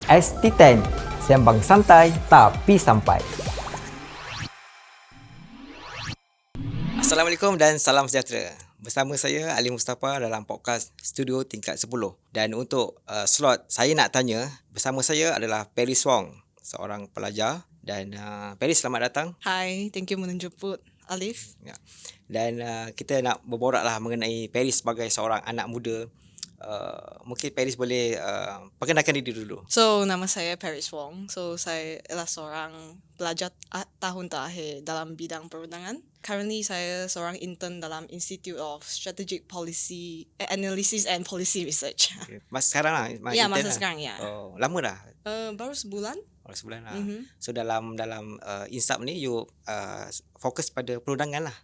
ST10, sembang santai tapi sampai. Assalamualaikum dan salam sejahtera. Bersama saya Ali Mustafa dalam podcast Studio Tingkat 10. Dan untuk slot saya nak tanya, bersama saya adalah Paris Wong, seorang pelajar. Dan Paris, selamat datang. Hai, thank you menjemput Alif. Ya. Dan kita nak berboraklah mengenai Paris sebagai seorang anak muda. Mungkin Paris boleh perkenalkan diri dulu. So, nama saya Paris Wong. So, saya adalah seorang pelajar tahun terakhir dalam bidang perundangan. Currently, saya seorang intern dalam Institute of Strategic Policy Analysis and Policy Research. Okay. Masa sekarang lah? Ya, masa sekarang, ya. Oh, lama dah? Baru sebulan. Sebulan lah. So dalam INSAP ni you fokus pada perundangan lah?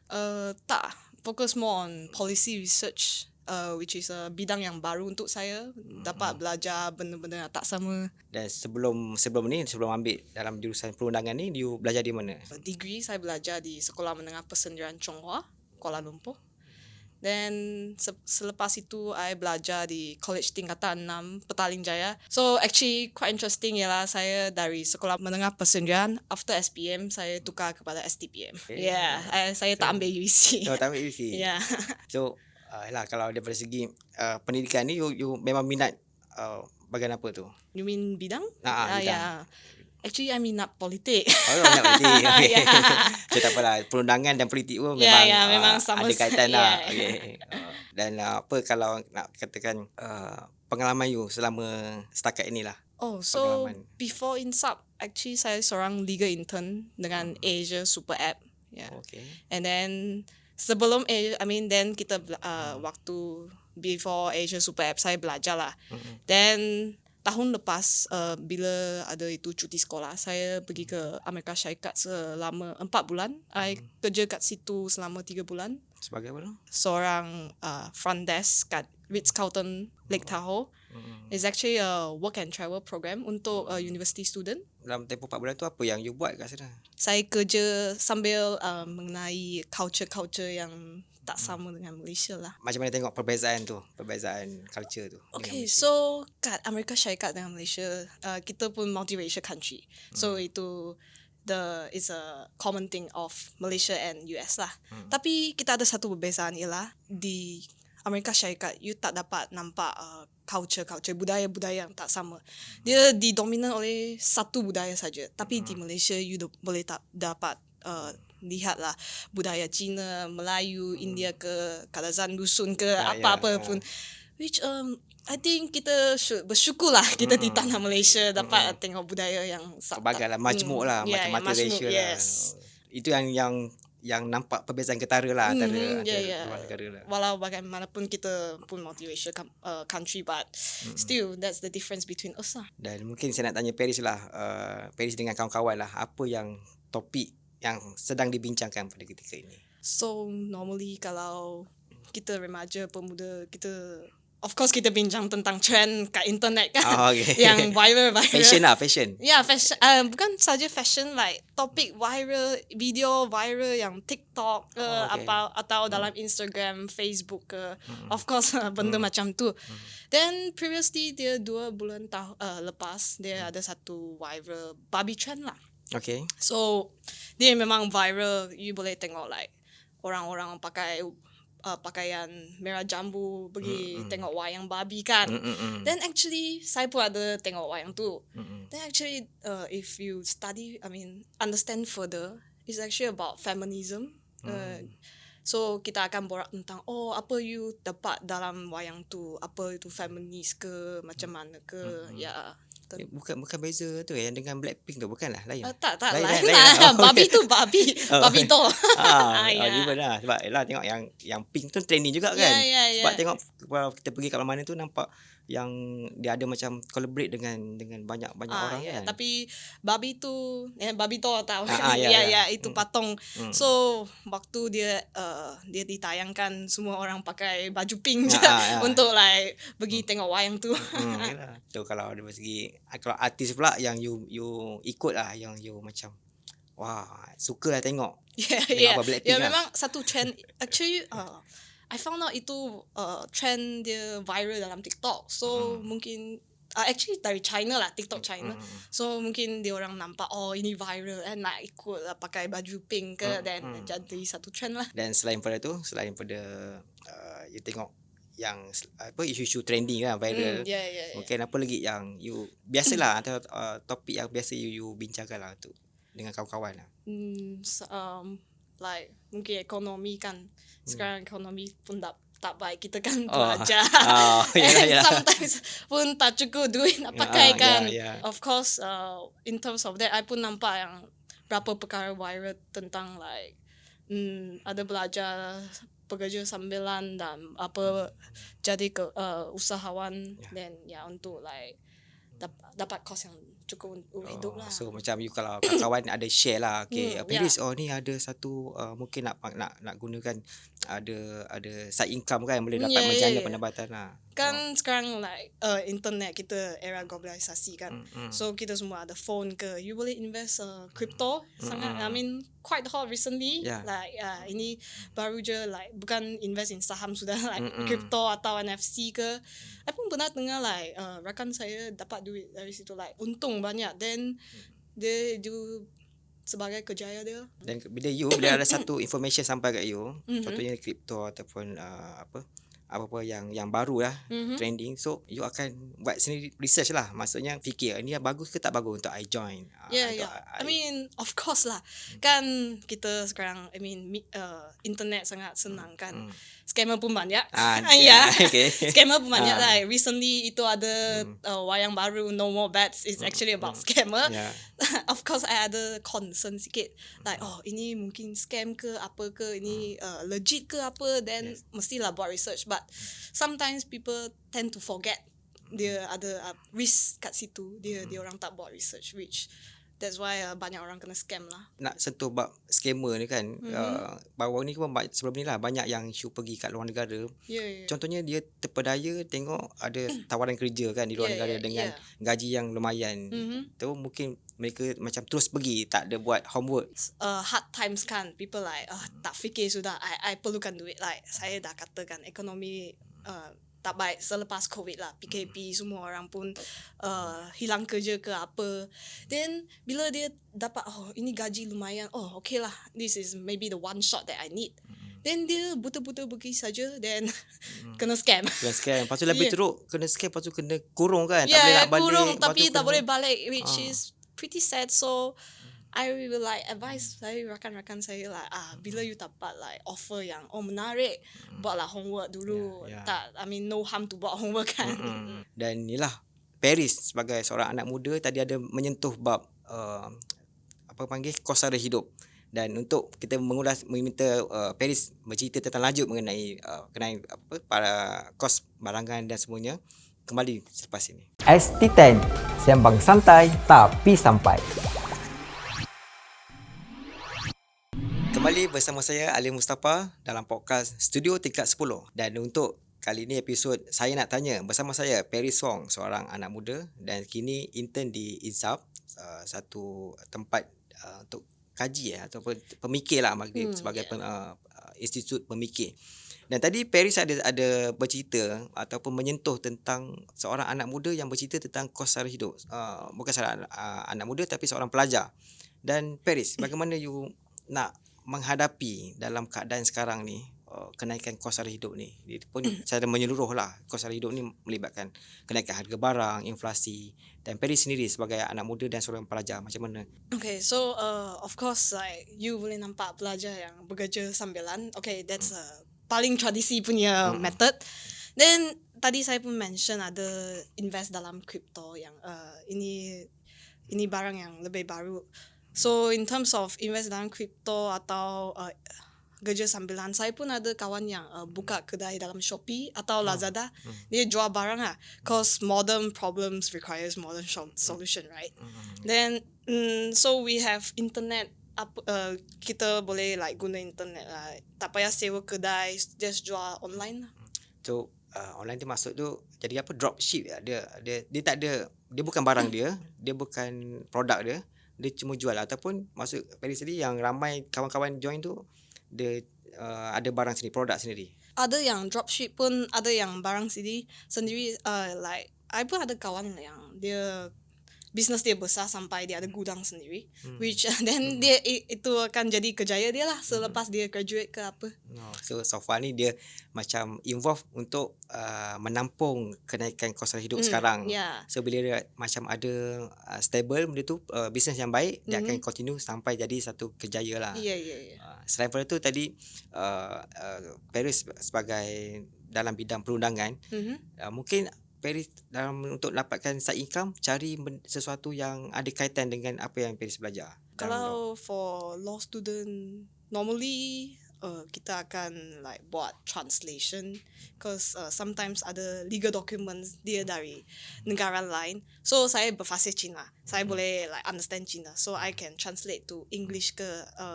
Tak, fokus more on policy research, which is bidang yang baru untuk saya. Dapat belajar benda-benda yang tak sama. Dan sebelum ambil dalam jurusan perundangan ni, you belajar di mana? Degree saya belajar di Sekolah Menengah Persendirian Chonghua, Kuala Lumpur. Then selepas itu I belajar di College Tingkatan 6 Petaling Jaya. So actually quite interesting ialah saya dari Sekolah Menengah Persendirian, after SPM saya tukar kepada STPM. Okay. Yeah, saya tak ambil UEC. Oh, tak ambil UEC. Yeah. So kalau daripada segi pendidikan ni you memang minat bahagian apa tu? You mean bidang? Bidang. Yeah. Actually, I minat politik. Oh, minat politik. Okay. Yeah. So, tak apalah. Perundangan dan politik pun memang sama ada kaitan lah. Yeah. Okay. Dan apa kalau nak katakan pengalaman you selama setakat inilah? Oh, so before INSAP, actually saya seorang legal intern dengan Asia Super App. Yeah. Okay. And then sebelum then kita waktu before Asia Super App saya belajar lah. Then tahun lepas bila ada itu cuti sekolah, saya pergi ke Amerika Syarikat selama 4 bulan. I kerja kat situ selama 3 bulan. Sebagai apa tu? Seorang front desk kat Ritz-Carlton Lake Tahoe. It's actually a work and travel program untuk university student. Dalam tempoh 4 bulan tu apa yang you buat kat sana? Saya kerja sambil mengenai culture yang tak sama dengan Malaysia lah. Macam mana tengok perbezaan culture tu? Okay, so kat Amerika Syarikat dengan Malaysia, kita pun multiracial country. So itu it's a common thing of Malaysia and US lah. Tapi kita ada satu perbezaan ialah di Amerika Syarikat you tak dapat nampak culture budaya yang tak sama. Dia didominan oleh satu budaya saja. Tapi di Malaysia you boleh tak dapat lihatlah budaya Cina, Melayu, India ke, Kadazan dusun ke, apa-apa pun. Which I think kita bersyukurlah kita di tanah Malaysia dapat tengok budaya yang sebagailah majmuk lah, macam multiracial lah. Itu yang nampak perbezaan ketara lah antara luar negara lah. Walau bagaimanapun kita pun multiracial country, but still that's the difference between us lah. Dan mungkin saya nak tanya Paris lah, Paris dengan kawan-kawan lah, apa yang topik yang sedang dibincangkan pada ketika ini? So normally kalau kita remaja pemuda, kita of course kita bincang tentang trend kat internet kan. Yang viral. Fashion. Ya, fashion. Bukan saja fashion, like topik viral, video viral yang TikTok ke atau dalam Instagram, Facebook ke. Of course benda macam tu. Then previously dia 2 bulan lepas dia ada satu viral Barbie trend lah. Okay. So dia memang viral. You boleh tengok like orang-orang pakai pakaian merah jambu pergi tengok wayang Barbie kan. Then actually saya pun ada tengok wayang tu. Then actually if you understand further, it's actually about feminism. So kita akan borak tentang apa you dapat dalam wayang tu, apa itu feminis ke, macam mana ke. Ya. Bukan beza tu yang dengan Blackpink tu, bukanlah lain. Tak lain lah. Barbie tu Barbie tu. Different lah. Sebab tengok yang pink tu trending juga kan. Sebab tengok kalau kita pergi kat mana tu nampak yang dia ada macam collaborate dengan banyak orang kan. Tapi Barbie tu tahu. Itu patung. So waktu dia ditayangkan semua orang pakai baju pink je untuk like pergi tengok wayang tu. So kalau dari segi kalau artis pula yang you ikut lah, yang you macam wah suka lah tengok. Blackpink lah. Memang satu trend actually. I found out itu trend dia viral dalam TikTok. So mungkin actually dari China lah, TikTok China. So mungkin dia orang nampak ini viral nak ikut lah, pakai baju pink ke, dan jadi satu trend lah. Dan selain pada you tengok yang isu-isu trending kan, viral. Mungkin apa lagi yang you biasalah atau topik yang biasa you bincangkan lah tu dengan kawan-kawan lah. Like mungkin ekonomi kan. Sekarang ekonomi pun tak baik, kita kan belajar. And sometimes pun tak cukup duit nak pakai kan. Of course, in terms of that, I pun nampak yang berapa perkara viral tentang like ada belajar pekerja sambilan dan jadi usahawan, dan untuk like dapat kos yang cukup untuk hidup lah. So macam you kalau kawan ada share lah, Paris ni ada satu mungkin nak gunakan ada side income kan, boleh dapat menjana pendapatan lah. Kan sekarang like internet kita era globalisasi kan. So kita semua ada phone ke, you boleh invest crypto sangat. I mean quite hot recently. Like ini baru je, like bukan invest in saham, sudah like crypto atau NFC ke. I pun pernah dengar like rakan saya dapat duit dari situ, like untung banyak. Then dia do sebagai kerjaya dia. Dan bila ada satu information sampai kat you, contohnya crypto ataupun apa yang baru lah, trending, so you akan buat sendiri research lah, maksudnya fikir ni bagus ke tak bagus untuk I join. I mean of course lah, kan kita sekarang internet sangat senang kan. Scammer pun banyak. Scammer pun banyak lah. Recently itu ada wayang baru No More Bets, is actually about scammer. Of course I ada concern sikit, like ini mungkin scam ke apa ke, ini legit ke apa, then mestilah buat research. But sometimes people tend to forget dia ada risk kat situ, dia orang tak buat research, which that's why banyak orang kena scam lah. Nak sentuh bab scammer ni kan, baru ni pun sebelum ni lah banyak yang isu pergi kat luar negara. Contohnya dia terpedaya tengok ada tawaran kerja kan di luar negara dengan gaji yang lumayan. Tu mungkin mereka macam terus pergi, tak ada buat homework. Hard times kan, people like tak fikir sudah, I perlukan duit. Like saya dah katakan ekonomi tak baik selepas COVID lah, PKP, semua orang pun hilang kerja ke apa. Then bila dia dapat ini gaji lumayan, okay lah, this is maybe the one shot that I need. Then dia buta-buta pergi saja, then kena scam. Lepas tu lebih teruk, kena scam, lepas tu kena kurung kan, tak boleh nak balik. Kurung tapi tak boleh balik, which is pretty sad. So I will like advise saya, rakan-rakan saya lah, bila you dapat like offer yang menarik, buatlah homework dulu. Tak, I mean no harm to buat homework kan. Dan inilah Paris sebagai seorang anak muda tadi ada menyentuh bab kos sara hidup. Dan untuk kita meminta Paris bercerita tentang lanjut mengenai para kos barangan dan semuanya, kembali selepas ini. ST10, sembang santai tapi sampai. Kembali bersama saya Ali Mustafa dalam podcast Studio Tingkat 10. Dan untuk kali ini episod Saya Nak Tanya, bersama saya Paris Wong, seorang anak muda dan kini intern di INSAF, satu tempat untuk kaji ataupun pemikir lah sebagai institut pemikir. Dan tadi Paris ada bercerita ataupun menyentuh tentang seorang anak muda yang bercerita tentang kos sara hidup. Bukan seorang anak muda tapi seorang pelajar. Dan Paris, bagaimana you nak menghadapi dalam keadaan sekarang ni kenaikan kos sara hidup ni? Dia pun secara menyeluruh lah, kos sara hidup ni melibatkan kenaikan harga barang, inflasi. Dan Paris sendiri sebagai anak muda dan seorang pelajar, macam mana? Okay, so of course like you boleh nampak pelajar yang bekerja sambilan. Okay, that's paling tradisi punya method. Then tadi saya pun mention ada invest dalam crypto yang ini barang yang lebih baru. So in terms of invest dalam crypto atau kerja sambilan, saya pun ada kawan yang buka kedai dalam Shopee atau Lazada. Dia jual barang lah, cause modern problems requires modern solution, right? Then so we have internet. Kita boleh like guna internet lah, tak payah sewa kedai, just jual online lah. So online tu maksud tu jadi apa, dropship. Dia tak ada, dia bukan barang dia bukan produk dia cuma jual. Ataupun maksud Paris tadi yang ramai kawan-kawan join tu, dia ada barang sendiri, produk sendiri. Ada yang dropship pun, ada yang barang sendiri. Like I pun ada kawan yang dia business dia besar sampai dia ada gudang sendiri, which then dia itu akan jadi kerjaya dia lah selepas dia graduate ke apa. So far ni dia macam involve untuk menampung kenaikan kos hidup sekarang. Yeah. So bila dia macam ada stable benda tu, bisnes yang baik, dia akan continue sampai jadi satu kerjaya lah. Yeah. Selain daripada tu tadi Paris sebagai dalam bidang perundangan, mungkin Paris dalam untuk dapatkan side income cari sesuatu yang ada kaitan dengan apa yang Paris belajar. Kalau for law student normally kita akan like buat translation because sometimes ada legal documents dia dari negara lain. So saya berfasih Cina. Saya boleh like understand Cina. So I can translate to English ke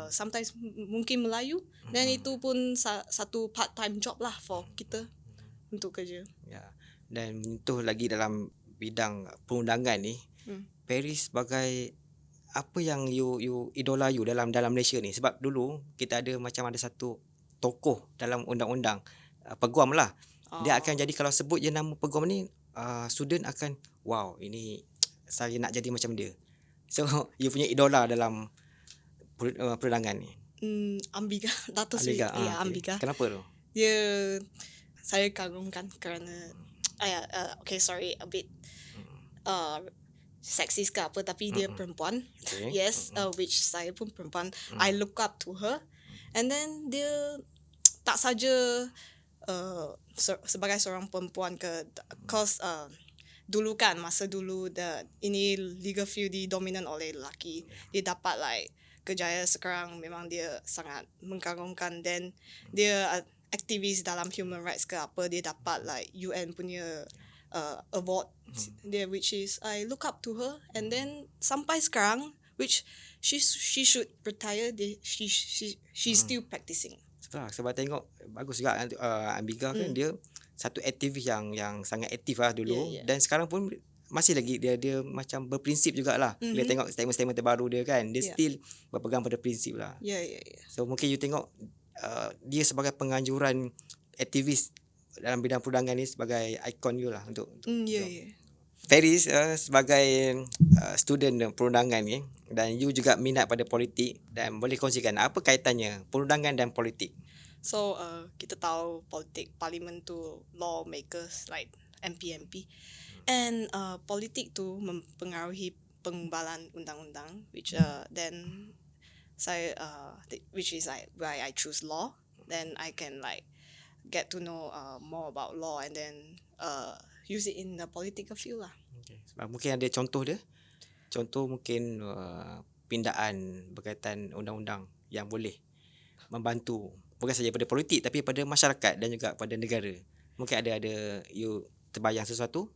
sometimes mungkin Melayu. Dan itu pun satu part time job lah for kita untuk kerja. Ya. Dan menyentuh lagi dalam bidang perundangan ni, Paris sebagai apa yang you idola you dalam Malaysia ni? Sebab dulu kita ada macam ada satu tokoh dalam undang-undang, peguam lah. Dia akan jadi kalau sebut je nama peguam ni, student akan wow, ini saya nak jadi macam dia. So you punya idola dalam perundangan ni. Ambika, Dato' Sri. Ya, Ambika. Kenapa tu? Dia saya kagumkan kerana okay, sorry, a bit sexist ke apa, tapi dia perempuan. Okay. Yes, which saya pun perempuan. I look up to her. And then dia tak saja sebagai seorang perempuan ke, cause dulu kan, masa dulu ini legal field didominan oleh lelaki. Dia dapat like kejayaan sekarang, memang dia sangat mengagumkan. Dan dia aktivis dalam human rights ke apa, dia dapat like UN punya award dia, which is I look up to her. And then sampai sekarang, which she should retire, she's still practicing. Sebab tengok bagus juga Ambika kan, dia satu aktivis yang sangat aktif lah dulu. Dan sekarang pun masih lagi dia macam berprinsip jugalah. Bila tengok statement-statement terbaru dia kan, dia still berpegang pada prinsip lah. So mungkin you tengok dia sebagai penganjuran aktivis dalam bidang perundangan ni sebagai ikon you lah untuk Paris sebagai student perundangan ni, dan you juga minat pada politik, dan boleh kongsikan apa kaitannya perundangan dan politik? So kita tahu politik parlimen tu lawmakers like MP, and politik tu mempengaruhi pengembalan undang-undang, which then saya which is like why I choose law. Then I can like get to know more about law and then use it in the political field lah. Okay. Sebab mungkin ada contoh dia. Contoh mungkin pindaan berkaitan undang-undang yang boleh membantu bukan saja pada politik tapi pada masyarakat dan juga pada negara. Mungkin ada you terbayang sesuatu?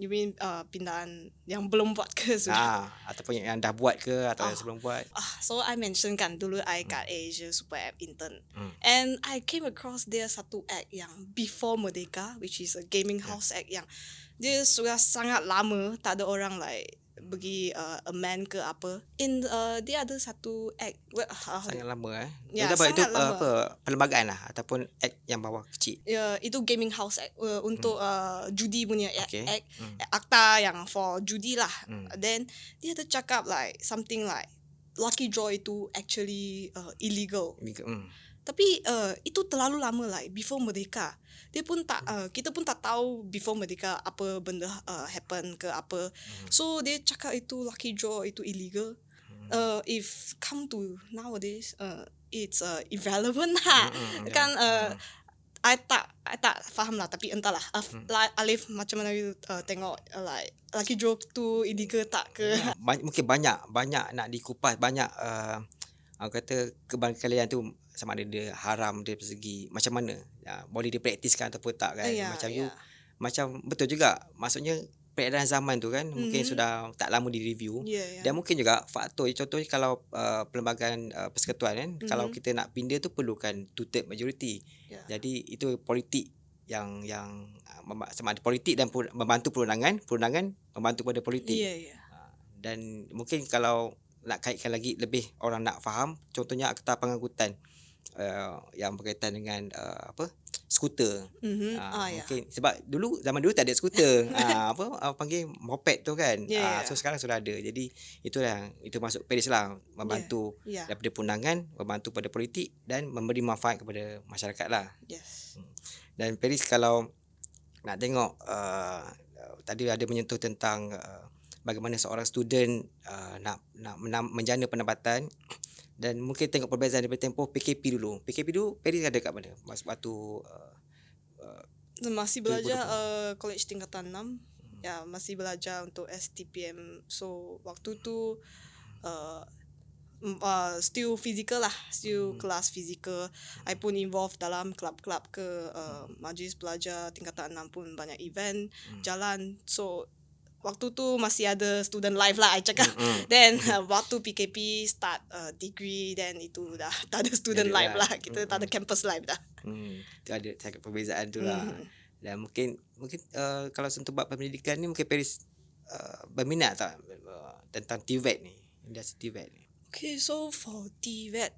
You mean pindaan yang belum buat ke sudah? Ataupun yang dah buat ke atau yang sebelum buat? So I mention kan dulu I kat Asia Super App intern. And I came across dia satu act yang Before Merdeka, which is a gaming house act yang dia sudah sangat lama tak ada orang like bagi amend ke apa. Dia ada satu act sangat lama Ya, itu sangat lama. apa perlembagaan lah ataupun act yang bawah kecil. Itu gaming house act untuk judi punya act, Okay. akta yang for judi lah. Then dia ada cakap like something like lucky draw itu actually illegal. Tapi itu terlalu lama like Before Merdeka. Dia pun tak kita pun tak tahu Before Merdeka apa benda happen ke apa. So dia cakap itu lucky draw itu illegal. If come to nowadays it's irrelevant lah. Kan I tak faham lah, tapi entahlah. Alif macam mana you tengok like lucky draw tu illegal tak ke? Mungkin banyak nak dikupas, banyak kata kebarangkalian tu sama ada dia haram dari segi macam mana boleh dipraktiskan ataupun tak kan. Macam betul juga, maksudnya peredaran zaman tu kan mungkin sudah tak lama di review. Dan mungkin juga faktor contohnya kalau perlembagaan persekutuan kan, kalau kita nak pindah tu perlukan two-third majority. Jadi itu politik yang sama ada politik dan membantu perundangan membantu pada politik. Dan mungkin kalau nak kaitkan lagi lebih orang nak faham, contohnya Akta Pengangkutan yang berkaitan dengan skuter. Ya. Mungkin sebab zaman dulu tak ada skuter. Panggil moped tu kan. Yeah. So sekarang sudah ada. Jadi itu masuk Paris lah, membantu Yeah. daripada pundangan, membantu pada politik dan memberi manfaat kepada masyarakat lah. Yes. Dan Paris kalau nak tengok tadi ada menyentuh tentang bagaimana seorang student nak menjana pendapatan, dan mungkin tengok perbezaan daripada tempoh PKP dulu. PKP dulu Paris ada kat mana? Waktu Masih belajar college tingkatan 6. Ya, masih belajar untuk STPM. So waktu tu still physical lah, still kelas physical. I pun involved dalam kelab-kelab ke majlis belajar tingkatan 6 pun banyak event jalan. So waktu tu masih ada student life lah I cakap. Then waktu PKP start degree, then itu dah tak ada student life lah. Kita tak ada campus life dah. Itu ada cakap perbezaan tu lah. Dan mungkin kalau sentuh bab pendidikan ni, mungkin Paris berminat tak tentang TVET ni, industri TVET ni? Okay, so for TVET,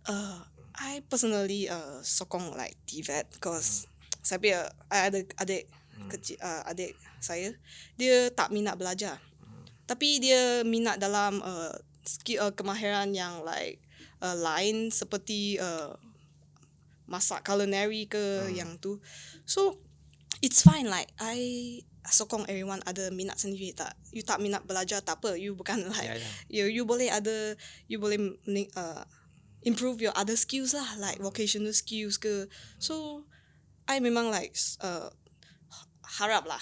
I personally sokong like TVET because saya ada adik kecil, adik saya, dia tak minat belajar. Tapi dia minat dalam skill kemahiran yang like lain seperti masak culinary ke yang tu. So it's fine, like I sokong everyone ada minat sendiri. You tak minat belajar tak apa, you bukan like you boleh improve your other skills lah, like vocational skills ke. So I memang like harap lah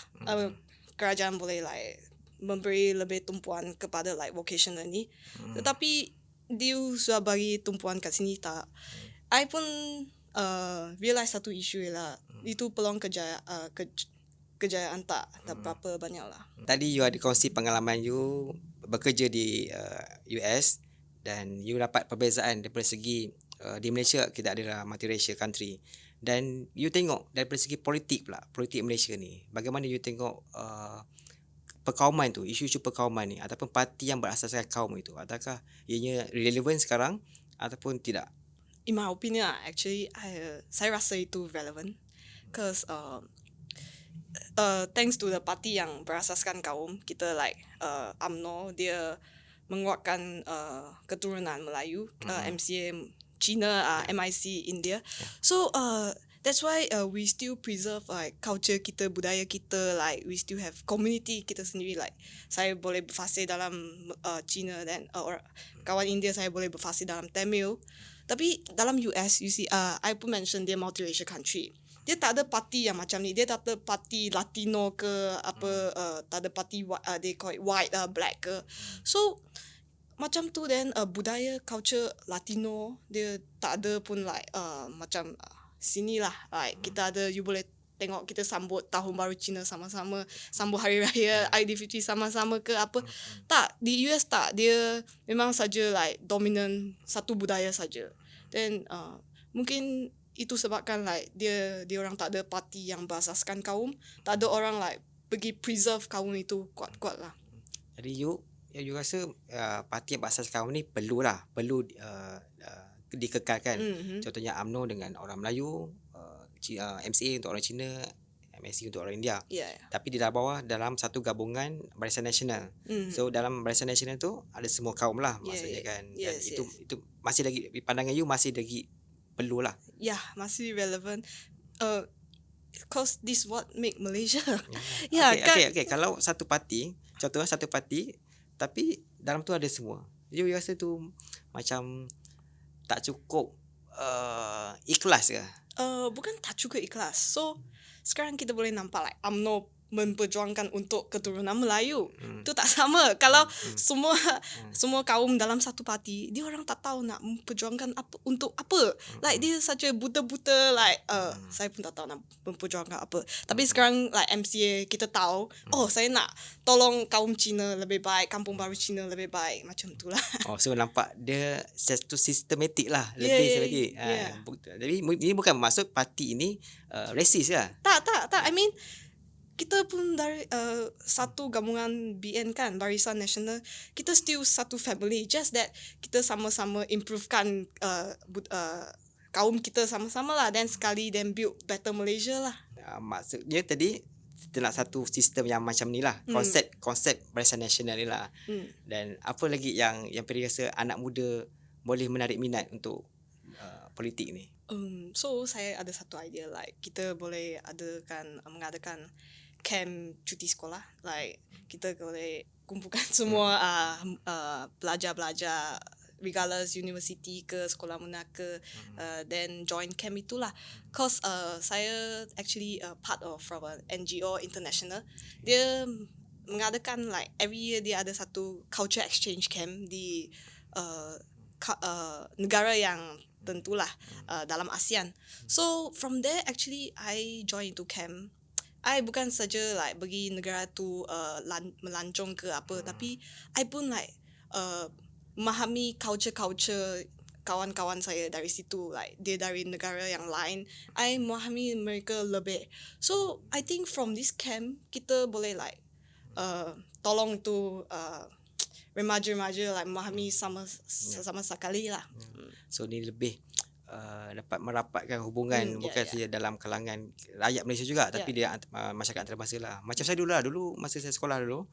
kerajaan boleh like memberi lebih tumpuan kepada like vocational ni. Tetapi dia sudah bagi tumpuan kat sini tak. I pun realize satu isu ialah itu peluang kejayaan tak berapa banyak lah. Tadi you ada kongsi pengalaman you bekerja di US, dan you dapat perbezaan daripada segi di Malaysia kita adalah multiracial country, dan you tengok daripada segi politik pula, politik Malaysia ni, bagaimana you tengok perkauman tu, isu-isu perkauman ni ataupun parti yang berasaskan kaum itu, adakah ianya relevan sekarang ataupun tidak? In my opinion, actually saya rasa itu relevant because thanks to the party yang berasaskan kaum, kita like UMNO, dia menguatkan keturunan Melayu, MCA China, MIC India. So that's why we still preserve like culture kita, budaya kita, like we still have community kita sendiri. Like saya boleh berfasih dalam China, dan kawan India saya boleh berfasih dalam Tamil. Tapi dalam US, you see, I pun mention dia multiracial country. Dia tak ada parti yang macam ni. Dia tak ada parti Latino ke apa, tak ada parti they call it white, black ke. So macam tu, then budaya culture Latino dia tak ada pun like macam sini lah, like kita ada, you boleh tengok kita sambut tahun baru Cina sama-sama, sambut hari raya Aidilfitri sama-sama ke apa. Tak, di US tak, dia memang saja like dominant satu budaya saja. Then mungkin itu sebabkan like dia orang tak ada parti yang berasaskan kaum, tak ada orang like pergi preserve kaum itu kuat-kuat lah. Jadi you rasa parti yang berasaskan kaum ni perlu dikekalkan. Contohnya UMNO dengan orang Melayu, MCA untuk orang Cina, MSC untuk orang India. Tapi di bawah dalam satu gabungan Barisan Nasional. So dalam Barisan Nasional tu ada semua kaum lah, maksudnya kan. Dan itu masih lagi, pandangan you masih lagi perlu lah. Masih relevant. Because this what make Malaysia. Okay. Kalau satu parti, contohnya satu parti, tapi dalam tu ada semua, you rasa tu macam tak cukup ikhlas ke? Bukan tak cukup ikhlas. So sekarang kita boleh nampak like UMNO memperjuangkan untuk keturunan Melayu. Itu tak sama. Kalau semua kaum dalam satu parti, dia orang tak tahu nak memperjuangkan apa, untuk apa. Like dia saja buta-buta, like saya pun tak tahu nak memperjuangkan apa. Tapi sekarang like MCA kita tahu, saya nak tolong kaum Cina lebih baik, kampung baru Cina lebih baik, macam itulah. So nampak dia satu sistematik lah, lebih lagi. Jadi ini bukan bermaksud parti ini racist lah. Tak. I mean, kita pun dari satu gabungan BN kan, Barisan Nasional, kita still satu family, just that kita sama-sama improvekan kaum kita sama-sama lah, then sekali then build better Malaysia lah. Maksudnya tadi kita nak satu sistem yang macam ni lah. Konsep Barisan Nasional ni lah. Dan apa lagi yang Peri rasa anak muda boleh menarik minat untuk politik ni? So saya ada satu idea, like kita boleh mengadakan camp cuti sekolah, like kita boleh kumpulkan semua pelajar-pelajar regardless university ke sekolah menengah ke, then join camp itulah. Cause saya actually part of from a NGO international. Dia mengadakan like every year dia ada satu culture exchange camp di negara yang tentulah dalam ASEAN. So from there actually I join into camp. I bukan saja like pergi negara tu melancong ke apa, tapi I pun like memahami culture kawan-kawan saya dari situ, like dia dari negara yang lain, I memahami mereka lebih. So I think from this camp kita boleh like tolong tu remaja-remaja like memahami sama sekali lah. So ni lebih dapat merapatkan hubungan bukan saja dalam kalangan rakyat Malaysia juga, tapi dia masyarakat antarabangsa lah. Macam saya dulu masa saya sekolah dulu,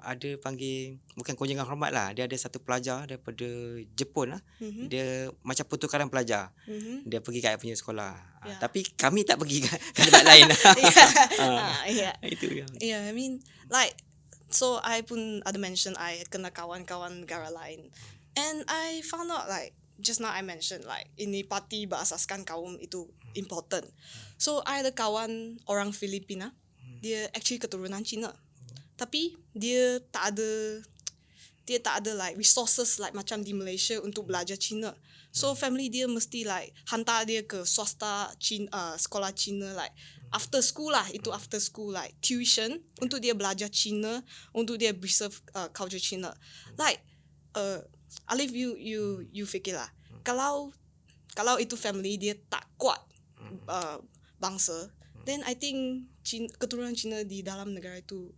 ada panggil bukan kunjungan hormat lah, dia ada satu pelajar daripada Jepun lah. Dia macam pertukaran pelajar. Dia pergi kat punya sekolah. Tapi kami tak pergi kat tempat lain lah. Itu yang I mean like, so I pun ada mention I kena kawan-kawan negara lain, and I found out like just now I mentioned like ini parti berasaskan kaum itu important. So I ada kawan orang Filipina, dia actually keturunan Cina, tapi dia tak ada like resources like macam di Malaysia untuk belajar Cina. So family dia mesti like hantar dia ke swasta sekolah Cina, like after school lah, itu after school like tuition untuk dia belajar Cina, untuk dia preserve culture Cina. Like Alif, you fikir lah, kalau itu family dia tak kuat bangsa, then I think keturunan Cina di dalam negara itu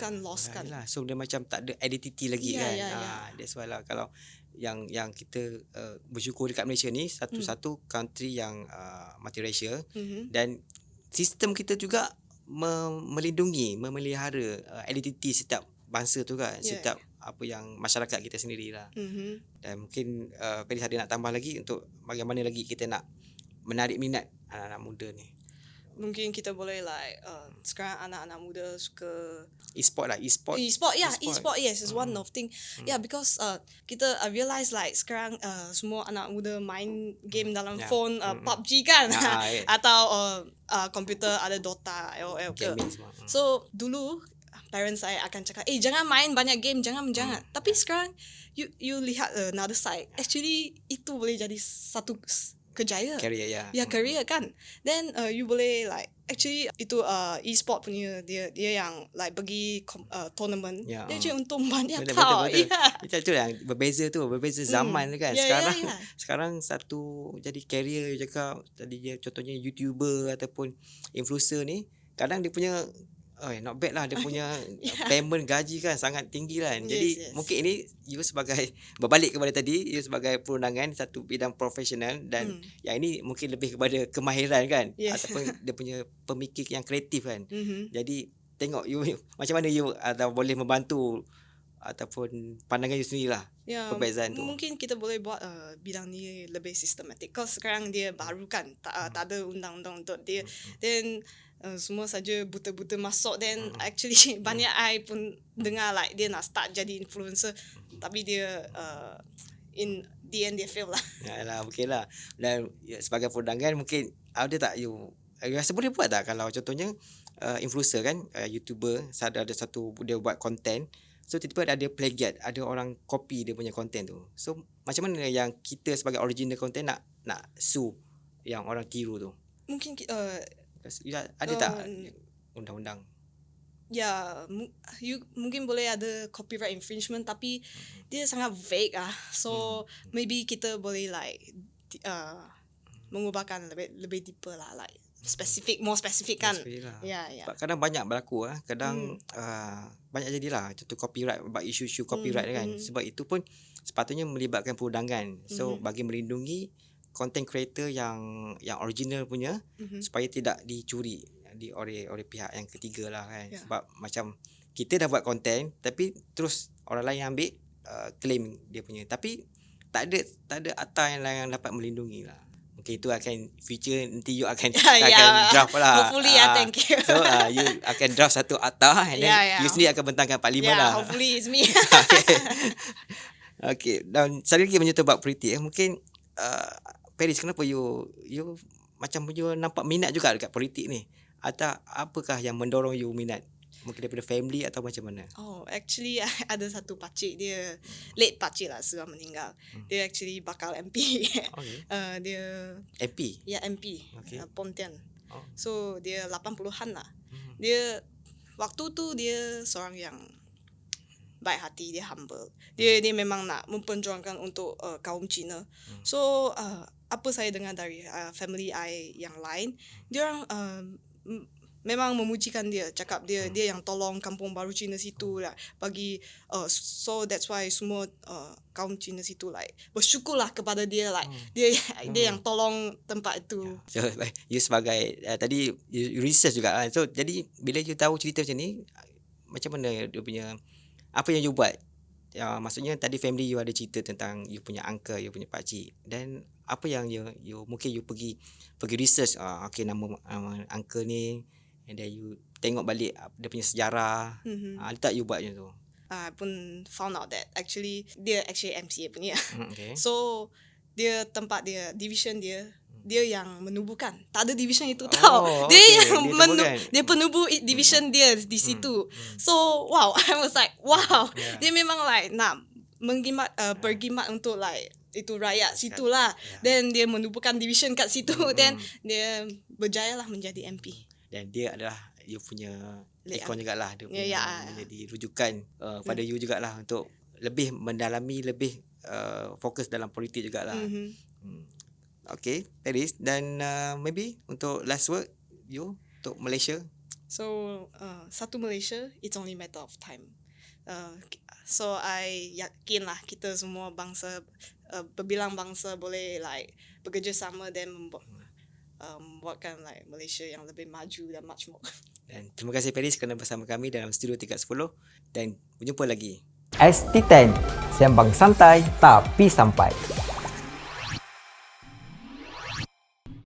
kan lost kan. So dia macam tak ada identity lagi kan. That's why lah, kalau yang kita bersyukur dekat Malaysia ni satu country yang multiracial, dan sistem kita juga melindungi, memelihara identiti setiap bangsa tu kan, setiap apa yang masyarakat kita sendirilah. Dan mungkin Peri ada nak tambah lagi untuk bagaimana lagi kita nak menarik minat anak-anak muda ni. Mungkin kita boleh like sekarang anak-anak muda suka e-sport, e-sport yes is one of thing. Because kita realize like sekarang semua anak muda main game dalam phone, PUBG kan, atau komputer ada Dota, LOL ke. So dulu parents saya akan cakap, jangan main banyak game, jangan. Tapi sekarang you lihat another side, actually itu boleh jadi satu kerjaya, career kan. Then you boleh like actually itu e-sport punya dia yang like pergi tournament, dia cuma untung banyak tau. Itu yang berbeza zaman kan. Sekarang satu jadi career juga. Tadi dia contohnya YouTuber ataupun influencer ni, kadang dia punya not bad lah, dia punya payment gaji kan sangat tinggi kan. Jadi mungkin ini you sebagai berbalik kepada tadi, you sebagai perundangan satu bidang profesional, dan yang ini mungkin lebih kepada kemahiran kan, ataupun dia punya pemikir yang kreatif kan. Jadi tengok you macam mana you atau boleh membantu ataupun pandangan you sendirilah perbezaan tu. Mungkin kita boleh buat bidang ni lebih sistematik. Kalau sekarang dia baru kan, tak ada undang-undang untuk dia, then semua saja buta-buta masuk, then actually banyak I pun dengar like dia nak start jadi influencer, tapi dia in the end dia fail lah. Yalah, okey lah. Dan sebagai perundangan mungkin ada tak you rasa boleh buat tak kalau contohnya influencer kan, YouTuber, ada satu dia buat content, so tiba-tiba ada plagiat, ada orang copy dia punya content tu. So macam mana yang kita sebagai original content nak sue yang orang tiru tu? Mungkin ada tak undang-undang? You mungkin boleh ada copyright infringement, tapi dia sangat vague lah. So maybe kita boleh like mengubahkan lebih deeper lah, like more specific kan. Kadang banyak berlaku kadang banyak jadilah contoh copyright, isu-isu copyright kan. Sebab itu pun sepatutnya melibatkan perundangan. So bagi melindungi content creator yang original punya, supaya tidak dicuri oleh pihak yang ketiga lah kan. Ya. Sebab macam kita dah buat content tapi terus orang lain yang ambil claim dia punya, tapi tak ada ATA yang lain yang dapat melindungi lah. Mungkin itu akan future nanti you akan draft lah. Hopefully, thank you. So you akan draft satu ATA and then you sendiri akan bentangkan Parlimen lah. Hopefully it's me. Okay, dan sekali lagi menyentuh bab politik, mungkin Paris, kenapa you macam you nampak minat juga dekat politik ni? Atau apakah yang mendorong you minat? Mungkin daripada family atau macam mana? Oh, actually ada satu pakcik dia, late pakcik lah, sudah meninggal. Dia actually bakal MP. Okay. Dia MP? ya MP, Okay. Pontian. Oh. So dia 80-an lah. Dia waktu tu dia seorang yang baik hati, dia humble. Dia memang nak memperjuangkan untuk kaum Cina. So apa saya dengar dari family I yang lain, dia orang memang memujikan dia, cakap dia yang tolong kampung baru Cina situ lah, bagi so that's why semua kaum Cina situ like bersyukurlah kepada dia, like dia yang tolong tempat itu. So you sebagai tadi you research juga kan. So jadi bila you tahu cerita macam ni, macam mana dia punya, apa yang you buat? Maksudnya tadi family you ada cerita tentang you punya uncle, you punya pakcik, dan apa yang you mungkin you pergi research, okay, nama uncle ni, and then you tengok balik dia punya sejarah. Ada tak you buat macam tu? I pun found out that dia MCA punya. Okay. So dia tempat dia, division dia yang menubuhkan. Tak ada division itu Oh, tau. Dia okay. yang Dia dia penubuh division dia di situ. So wow, I was like wow. Yeah. Dia memang like nak menggimat bergimat untuk like itu rakyat situ lah. Then dia menubuhkan division kat situ. Then dia berjaya lah menjadi MP. Dan dia adalah you punya ikon jugalah, dia punya Ya. menjadi rujukan pada you jugalah untuk lebih mendalami, lebih fokus dalam politik jugalah. Okay, Paris, dan maybe untuk last word you untuk Malaysia. So satu Malaysia, it's only matter of time. So I yakin lah kita semua bangsa, berbilang bangsa boleh like bekerjasama dan membuatkan like Malaysia yang lebih maju dan much more. Dan terima kasih Paris kerana bersama kami dalam studio tingkat 10, dan berjumpa lagi. ST10, sembang santai tapi sampai.